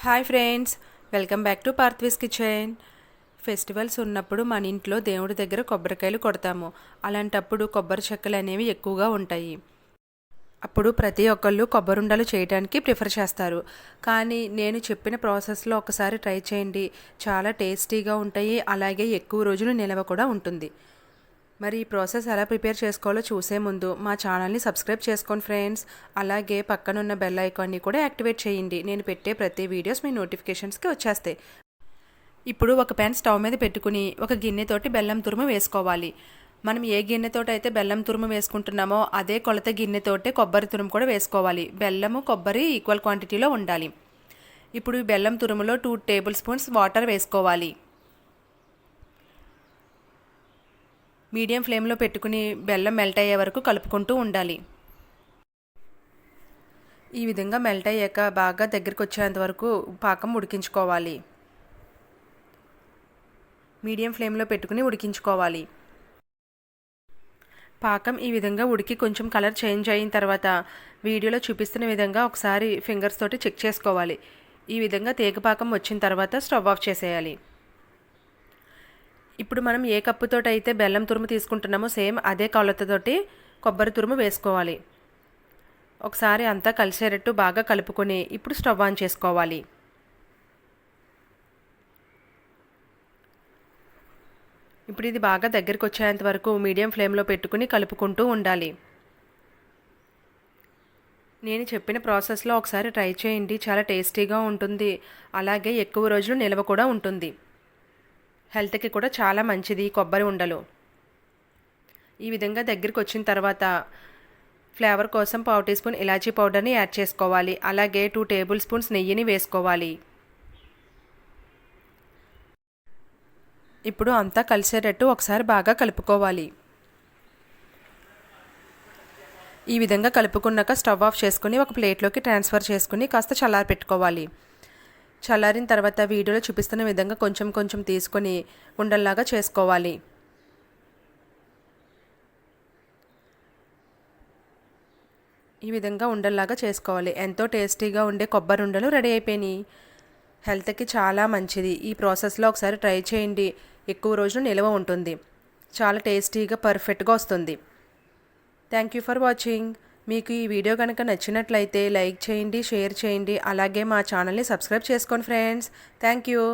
Hi friends, welcome back to Parthvi's kitchen. Festivals ఉన్నప్పుడు మన ఇంట్లో దేవుడి దగ్గర కొబ్బరికాయలు కొడతాము. అలాంటప్పుడు కొబ్బరి చెక్కలు అనేవి ఎక్కువగా ఉంటాయి. అప్పుడు ప్రతి ఒక్కళ్ళు కొబ్బరుండలు చేయడానికి ప్రిఫర్ చేస్తారు. కానీ నేను చెప్పిన ప్రాసెస్లో ఒకసారి ట్రై చేయండి. చాలా టేస్టీగా ఉంటాయి, అలాగే ఎక్కువ రోజులు నిల్వ కూడా ఉంటుంది. మరి ఈ ప్రాసెస్ ఎలా ప్రిపేర్ చేసుకోవాలో చూసే ముందు మా ఛానల్ని సబ్స్క్రైబ్ చేసుకోండి ఫ్రెండ్స్. అలాగే పక్కనున్న బెల్ ఐకాన్ని కూడా యాక్టివేట్ చేయండి. నేను పెట్టే ప్రతి వీడియోస్ మీ నోటిఫికేషన్స్కి వచ్చేస్తాయి. ఇప్పుడు ఒక ప్యాన్ స్టవ్ మీద పెట్టుకుని ఒక గిన్నెతోటి బెల్లం తురుము వేసుకోవాలి. మనం ఏ గిన్నెతోటి అయితే బెల్లం తురుము వేసుకుంటున్నామో అదే కొలత గిన్నెతోటే కొబ్బరి తురుము కూడా వేసుకోవాలి. బెల్లము కొబ్బరి ఈక్వల్ క్వాంటిటీలో ఉండాలి. ఇప్పుడు ఈ బెల్లం తురుములో 2 టేబుల్ స్పూన్స్ వాటర్ వేసుకోవాలి. మీడియం ఫ్లేమ్లో పెట్టుకుని బెల్లం మెల్ట్ అయ్యే వరకు కలుపుకుంటూ ఉండాలి. ఈ విధంగా మెల్ట్ అయ్యాక బాగా దగ్గరికి వచ్చేంత వరకు పాకం ఉడికించుకోవాలి. మీడియం ఫ్లేమ్లో పెట్టుకుని ఉడికించుకోవాలి. పాకం ఈ విధంగా ఉడికి కొంచెం కలర్ చేంజ్ అయిన తర్వాత వీడియోలో చూపిస్తున్న విధంగా ఒకసారి ఫింగర్స్ తోటి చెక్ చేసుకోవాలి. ఈ విధంగా తీగపాకం వచ్చిన తర్వాత స్టవ్ ఆఫ్ చేసేయాలి. ఇప్పుడు మనం ఏ కప్పుతోటి అయితే బెల్లం తురుము తీసుకుంటున్నామో సేమ్ అదే కొలతతోటి కొబ్బరి తురుము వేసుకోవాలి. ఒకసారి అంతా కలిసేటట్టు బాగా కలుపుకొని ఇప్పుడు స్టవ్ ఆన్ చేసుకోవాలి. ఇప్పుడు ఇది బాగా దగ్గరికి వచ్చేంత వరకు మీడియం ఫ్లేమ్లో పెట్టుకుని కలుపుకుంటూ ఉండాలి. నేను చెప్పిన ప్రాసెస్లో ఒకసారి ట్రై చేయండి. చాలా టేస్టీగా ఉంటుంది, అలాగే ఎక్కువ రోజులు నిల్వ కూడా ఉంటుంది. హెల్త్కి కూడా చాలా మంచిది కొబ్బరి ఉండలు. ఈ విధంగా దగ్గరికి వచ్చిన తర్వాత ఫ్లేవర్ కోసం 1/2 టీ స్పూన్ ఇలాచీ పౌడర్ని యాడ్ చేసుకోవాలి. అలాగే 2 టేబుల్ స్పూన్స్ నెయ్యిని వేసుకోవాలి. ఇప్పుడు అంతా కలిసేటట్టు ఒకసారి బాగా కలుపుకోవాలి. ఈ విధంగా కలుపుకున్నాక స్టవ్ ఆఫ్ చేసుకుని ఒక ప్లేట్లోకి ట్రాన్స్ఫర్ చేసుకుని కాస్త చల్లారి పెట్టుకోవాలి. చల్లారిన తర్వాత వీడియోలో చూపిస్తున్న విధంగా కొంచెం కొంచెం తీసుకొని ఉండల్లాగా చేసుకోవాలి. ఈ విధంగా ఉండల్లాగా చేసుకోవాలి. ఎంతో టేస్టీగా ఉండే కొబ్బరి ఉండలు రెడీ అయిపోయినాయి. హెల్త్కి చాలా మంచిది. ఈ ప్రాసెస్లో ఒకసారి ట్రై చేయండి. ఎక్కువ రోజులు నిల్వ ఉంటుంది. చాలా టేస్టీగా పర్ఫెక్ట్గా వస్తుంది. Thank you for watching. మీకు ఈ వీడియో కనుక నచ్చినట్లయితే లైక్ చేయండి, షేర్ చేయండి, అలాగే మా ఛానల్ని సబ్స్క్రైబ్ చేసుకోండి ఫ్రెండ్స్. Thank you.